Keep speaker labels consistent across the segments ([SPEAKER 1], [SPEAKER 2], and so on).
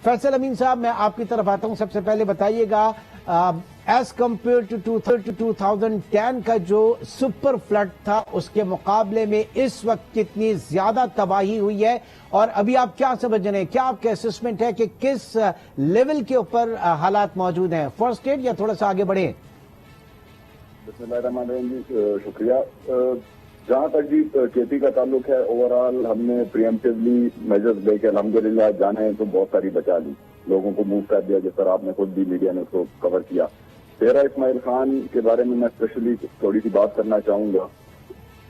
[SPEAKER 1] फैसल अमीन साहब, मैं आपकी तरफ आता हूं। सबसे पहले बताइएगा, एज कम्पेयर टू 2010 का जो सुपर फ्लड था उसके मुकाबले में इस वक्त कितनी ज्यादा तबाही हुई है, और अभी आप क्या समझ रहे हैं, क्या आपका असेसमेंट है कि किस लेवल के ऊपर हालात मौजूद हैं? फर्स्ट एड या थोड़ा सा आगे बढ़े?
[SPEAKER 2] बिस्मिल्लाहिर्रहमानिर्रहीम जी, शुक्रिया। जहाँ तक जी खेती का ताल्लुक है, ओवरऑल हमने प्रिएम्प्टिवली मेजर्स लेके अल्हम्दुलिल्लाह जाने तो बहुत सारी बचा ली, लोगों को मूव कर दिया, जिस तरह आपने खुद भी मीडिया ने उसको कवर किया। शेरा इस्माइल खान के बारे में मैं स्पेशली थोड़ी सी बात करना चाहूंगा।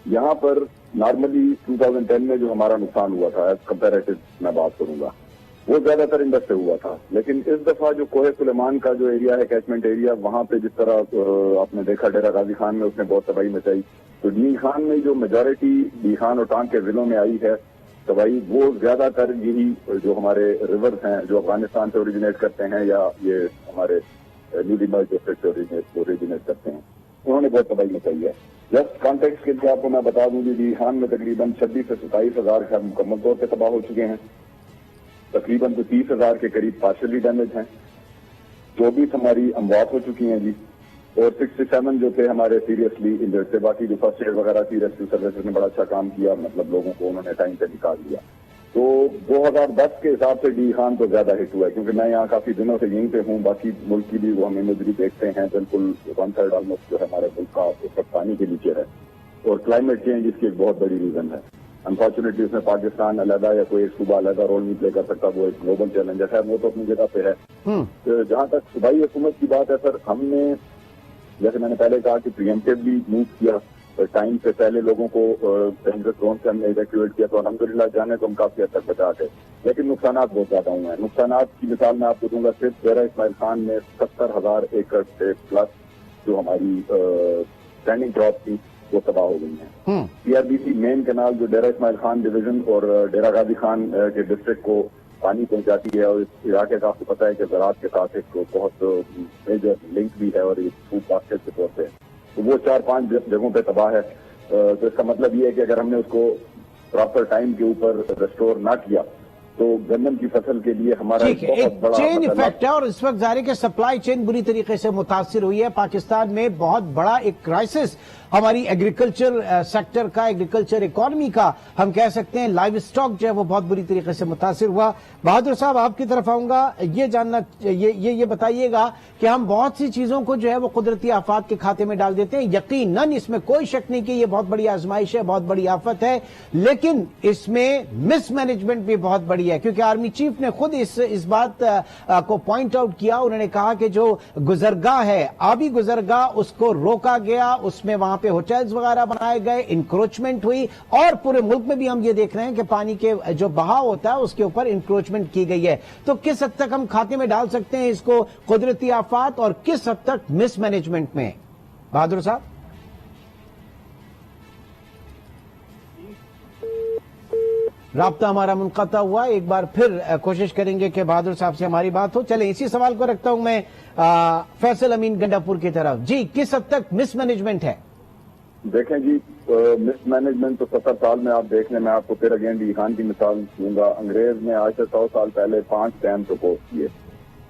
[SPEAKER 2] यहाँ पर नॉर्मली 2010 में जो हमारा नुकसान हुआ था, एज कंपेरेटिव मैं बात करूंगा, वो ज्यादातर इंडस से हुआ था। लेकिन इस दफा जो कोहे सुलेमान का जो एरिया है, कैचमेंट एरिया, वहां पे जिस तरह आपने देखा डेरा गाजी खान में उसने बहुत तबाही मचाई, तो डी खान में जो मेजॉरिटी डी खान और टांग के जिलों में आई है तबाही, वो ज्यादातर यही जो हमारे रिवर्स हैं जो अफगानिस्तान से ओरिजिनेट करते हैं या ये हमारे न्यू डिमर्ज डिस्ट्रिक्ट से ओरिजिनेट करते हैं, उन्होंने बहुत तबाही मचाई है। जस्ट कॉन्टेक्स्ट के लिए आपको मैं बता दूं कि डी खान में तकरीबन 26 से 27 हजार घर मुकम्मल तौर पर तबाह हो चुके हैं, तकरीबन 30,000 के करीब पार्शली डैमेज हैं, 24 हमारी अमवात हो चुकी हैं जी, और 67 जो थे हमारे सीरियसली इंजर्ड थे। बाकी जो फर्स्ट एड वगैरह थी, रेस्क्यू सर्विसेज ने बड़ा अच्छा काम किया, मतलब लोगों को उन्होंने टाइम पे निकाल दिया। तो 2010 के हिसाब से डी खान तो ज्यादा हिट हुआ है, क्योंकि मैं यहाँ काफी दिनों से यहीं पे हूँ, बाकी मुल्क की भी वो हम इमेजरी देखते हैं, बिल्कुल 1/3 ऑलमोस्ट जो है हमारे मुल्क का उस वक्त पानी के नीचे है, और क्लाइमेट चेंज इसकी एक बहुत बड़ी रीजन है। अनफॉर्चुनेटली उसमें पाकिस्तान अलहदा या कोई एक सूबा अलहदा रोल नहीं प्ले कर सकता, वो एक ग्लोबल चैलेंज है, वो तो अपनी जगह पे है। तो जहां तक सूबाई हुकूमत की बात है सर, हमने जैसे मैंने पहले कहा कि प्रिएम्प्टिवली मूव किया, टाइम से पहले लोगों को डेंजरस जोन से हमने इवैक्यूएट किया, तो अल्हम्दुलिल्लाह जाने तो हम काफी हद तक बचा गए। लेकिन नुकसान बहुत ज्यादा हुए हैं। नुकसान की मिसाल मैं आपको दूंगा, सिर्फ शेरा इस्माइल खान में 70,000 एकड़ से प्लस जो हमारी स्टैंडिंग क्रॉप थी वो तबाह हो गई है। सीआरबीसी मेन कैनाल जो डेरा इस्माइल खान डिवीजन और डेरा गाजी खान के डिस्ट्रिक्ट को पानी पहुंचाती है, और इस इलाके का आपको पता है कि ज़राअत के साथ एक बहुत मेजर लिंक भी है और एक फूड बास्केट के तौर पे, तो वो 4-5 जगहों पे तबाह है। तो इसका मतलब ये है कि अगर हमने उसको प्रॉपर टाइम के ऊपर रेस्टोर ना किया तो गन्नम की फसल के लिए हमारा
[SPEAKER 1] एक चेन इफेक्ट है, और इस वक्त जारी के सप्लाई चेन बुरी तरीके से मुतासिर हुई है। पाकिस्तान में बहुत बड़ा एक क्राइसिस हमारी एग्रीकल्चर सेक्टर का, एग्रीकल्चर इकोनॉमी का हम कह सकते हैं, लाइव स्टॉक जो है वो बहुत बुरी तरीके से मुतासिर हुआ। बहादुर साहब, आपकी तरफ आऊंगा, ये जानना ये बताइएगा कि हम बहुत सी चीजों को जो है वो कुदरती आफात के खाते में डाल देते हैं, यकीनन इसमें कोई शक नहीं कि ये बहुत बड़ी आजमाइश है, बहुत बड़ी आफत है, लेकिन इसमें मिसमैनेजमेंट भी बहुत बड़ी है, क्योंकि आर्मी चीफ ने खुद इस बात को पॉइंट आउट किया। उन्होंने कहा कि जो गुजरगाह है, आबी गुजरगाह, उसको रोका गया, उसमें वहां पे होटल्स वगैरह बनाए गए, इंक्रोचमेंट हुई, और पूरे मुल्क में भी हम ये देख रहे हैं कि पानी के जो बहाव होता है उसके ऊपर इंक्रोचमेंट की गई है। तो किस हद तक हम खाते में डाल सकते हैं इसको कुदरती आफात, और किस हद तक मिसमैनेजमेंट में? बहादुर साहब। राब्ता हमारा मुनक़ता हुआ, एक बार फिर कोशिश करेंगे कि बहादुर साहब से हमारी बात हो। चले इसी सवाल को रखता हूं मैं फैसल अमीन गंडापुर की तरफ। जी, किस हद तक मिसमैनेजमेंट है?
[SPEAKER 2] देखें जी, मिसमैनेजमेंट तो 70 साल में आप देख लें। मैं आपको फिर अगेन डी खान की मिसाल दूंगा। अंग्रेज ने आज से 100 साल पहले 5 डैम प्रपोज किए,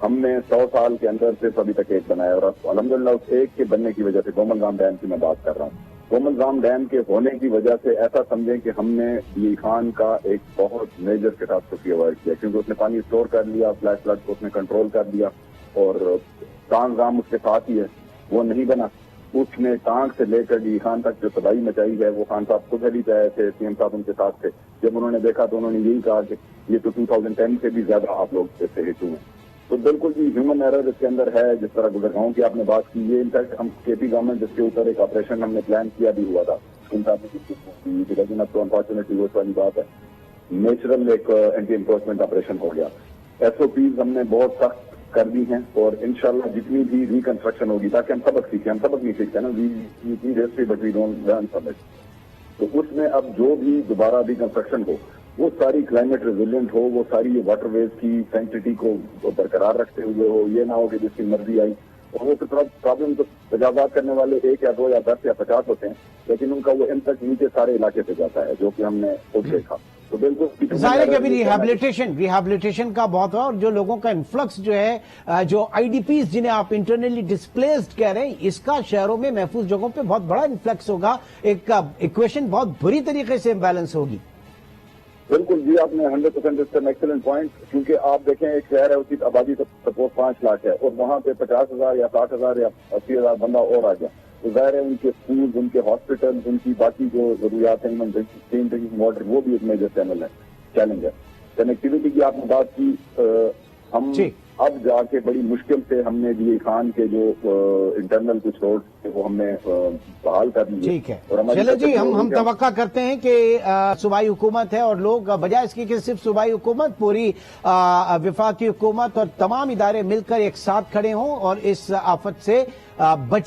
[SPEAKER 2] हमने 100 साल के अंदर सिर्फ अभी तक एक बनाया, और अल्हम्दुलिल्लाह उस एक के बनने की वजह से, कोमलगाम डैम की मैं बात कर रहा हूँ, कोमलगाम डैम के होने की वजह से ऐसा समझें कि हमने डी खान का एक बहुत मेजर कैटास्ट्रोफी अवॉइड किया, क्योंकि उसने पानी स्टोर कर लिया, फ्लैश फ्लड को उसने कंट्रोल कर लिया, और टांग गाम उसके साथ ही है, वो नहीं बना। उसने टांग से लेकर डी खान तक जो तबाही मचाई है, वो खान साहब खुद हली पे आए थे, सीएम साहब उनके साथ थे। जब उन्होंने देखा तो उन्होंने यही कहा कि ये तो 2010 से भी ज्यादा आप लोग इससे हिट हुए। तो बिल्कुल जी ह्यूमन एरर इसके अंदर है। जिस तरह गुजरगांव की आपने बात की, ये इनफैक्ट हम केपी गवर्नमेंट जिसके ऊपर एक ऑपरेशन हमने प्लान किया भी हुआ था, लेकिन अब तो अनफॉर्चुनेटली वो वाली बात है, नेचुरल एक एंटी एनक्रोचमेंट ऑपरेशन हो गया। एसओपीज हमने बहुत सख्त कर दी हैं, और इंशाल्लाह जितनी भी रिकंस्ट्रक्शन होगी, ताकि हम सबक सीखें, हम सबक नहीं सीखते ना, we history but we don't learn from it, तो उसमें अब जो भी दोबारा रिकंस्ट्रक्शन हो वो सारी क्लाइमेट रेजिलिएंट हो, वो सारी ये वाटरवेज की सेंसिटिविटी को बरकरार रखते हुए हो, ये ना हो कि जिसकी मर्जी आई। और वो प्रॉब्लम तो तजावजात करने वाले 1 या 2 या 10 या 50 होते हैं, लेकिन उनका वो इन तक नीचे सारे इलाके पे जाता है, जो कि हमने खुद देखा। तो बिल्कुल
[SPEAKER 1] ظاہر ہے کہ ابھی ریہیبلیٹیشن کا بہت ہوا، اور جو لوگوں کا انفلکس جو ہے، جو آئی ڈی پیز جنہیں آپ انٹرنلی ڈسپلیسڈ کہہ رہے ہیں، اس کا شہروں میں محفوظ جگہوں پہ بہت بڑا انفلکس ہوگا، ایک ایکویشن بہت بری طریقے سے امبیلنس ہوگی۔
[SPEAKER 2] بالکل جی، آپ نے 100% اس کا ایکسلنٹ پوائنٹ، کیونکہ آپ دیکھیں ایک شہر ہے، اس کی آبادی سپوز 5 لاکھ ہے، اور وہاں پہ 50,000 یا 60,000 یا 80,000 بندہ اور آ گیا، تو ظاہر ہے ان کے اسکول، ان کے ہاسپٹل، ان کی باقی جو ضروریات ہیں، کلین ڈرنکنگ واٹر، وہ بھی ایک میجر چیلنج ہے۔ کنیکٹیوٹی کی آپ نے بات کی، ہم اب جا کے بڑی مشکل سے ہم نے ڈی خان کے جو انٹرنل کچھ روڈ تھے وہ ہم نے بحال کر لیے۔
[SPEAKER 1] ٹھیک ہے، چلو جی، ہم توقع کرتے ہیں کہ صوبائی حکومت ہے اور لوگ بجائے اس کی کہ صرف صوبائی حکومت، پوری وفاقی حکومت اور تمام ادارے مل کر ایک ساتھ کھڑے ہوں اور اس آفت سے بچیں۔